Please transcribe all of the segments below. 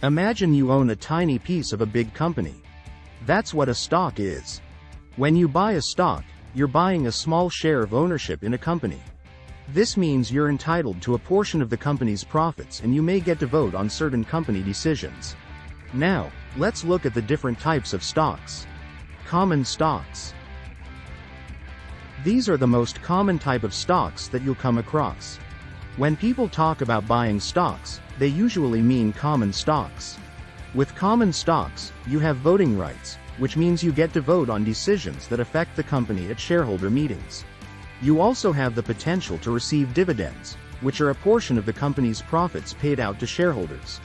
Imagine you own a tiny piece of a big company. That's what a stock is. When you buy a stock, you're buying a small share of ownership in a company. This means you're entitled to a portion of the company's profits and you may get to vote on certain company decisions. Now, let's look at the different types of stocks. Common stocks. These are the most common type of stocks that you'll come across. When people talk about buying stocks, they usually mean common stocks. With common stocks, you have voting rights, which means you get to vote on decisions that affect the company at shareholder meetings. You also have the potential to receive dividends, which are a portion of the company's profits paid out to shareholders.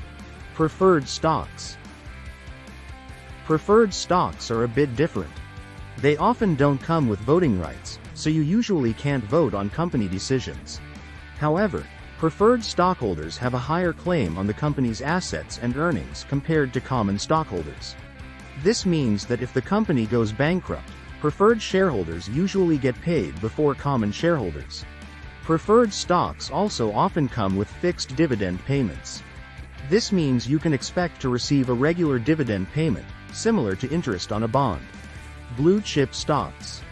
Preferred stocks. Preferred stocks are a bit different. They often don't come with voting rights, so you usually can't vote on company decisions. However, preferred stockholders have a higher claim on the company's assets and earnings compared to common stockholders. This means that if the company goes bankrupt, preferred shareholders usually get paid before common shareholders. Preferred stocks also often come with fixed dividend payments. This means you can expect to receive a regular dividend payment, similar to interest on a bond. Blue chip stocks.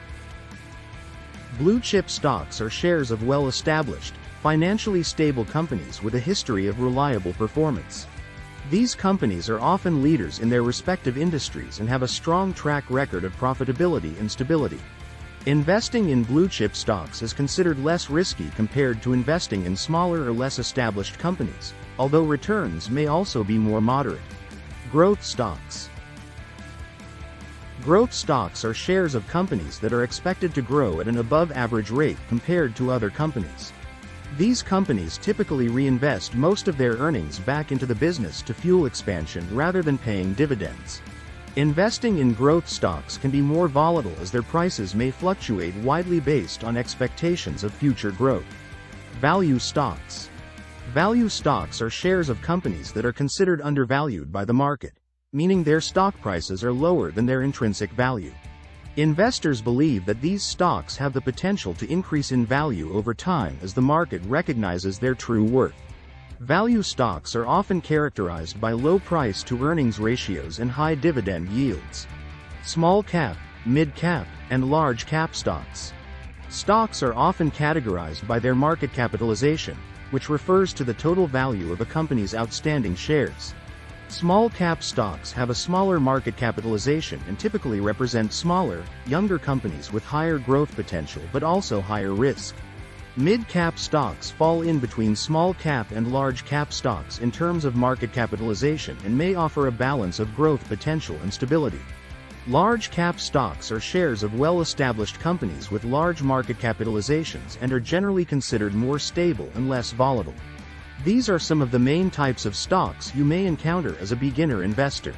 Blue chip stocks are shares of well-established, financially stable companies with a history of reliable performance. These companies are often leaders in their respective industries and have a strong track record of profitability and stability. Investing in blue-chip stocks is considered less risky compared to investing in smaller or less established companies, although returns may also be more moderate. Growth stocks. Growth stocks are shares of companies that are expected to grow at an above-average rate compared to other companies. These companies typically reinvest most of their earnings back into the business to fuel expansion rather than paying dividends. Investing in growth stocks can be more volatile as their prices may fluctuate widely based on expectations of future growth. Value stocks. Value stocks are shares of companies that are considered undervalued by the market, meaning their stock prices are lower than their intrinsic value. Investors believe that these stocks have the potential to increase in value over time as the market recognizes their true worth. Value stocks are often characterized by low price-to-earnings ratios and high dividend yields. Small cap, mid cap, and large cap stocks. Stocks are often categorized by their market capitalization, which refers to the total value of a company's outstanding shares. Small cap stocks have a smaller market capitalization and typically represent smaller, younger companies with higher growth potential but also higher risk. Mid-cap stocks fall in between small cap and large cap stocks in terms of market capitalization and may offer a balance of growth potential and stability. Large cap stocks are shares of well-established companies with large market capitalizations and are generally considered more stable and less volatile. These are some of the main types of stocks you may encounter as a beginner investor.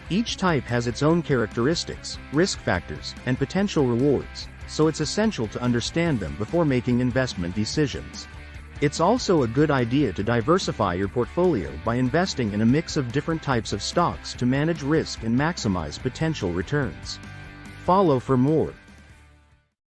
Each type has its own characteristics, risk factors, and potential rewards, so it's essential to understand them before making investment decisions. It's also a good idea to diversify your portfolio by investing in a mix of different types of stocks to manage risk and maximize potential returns. Follow for more.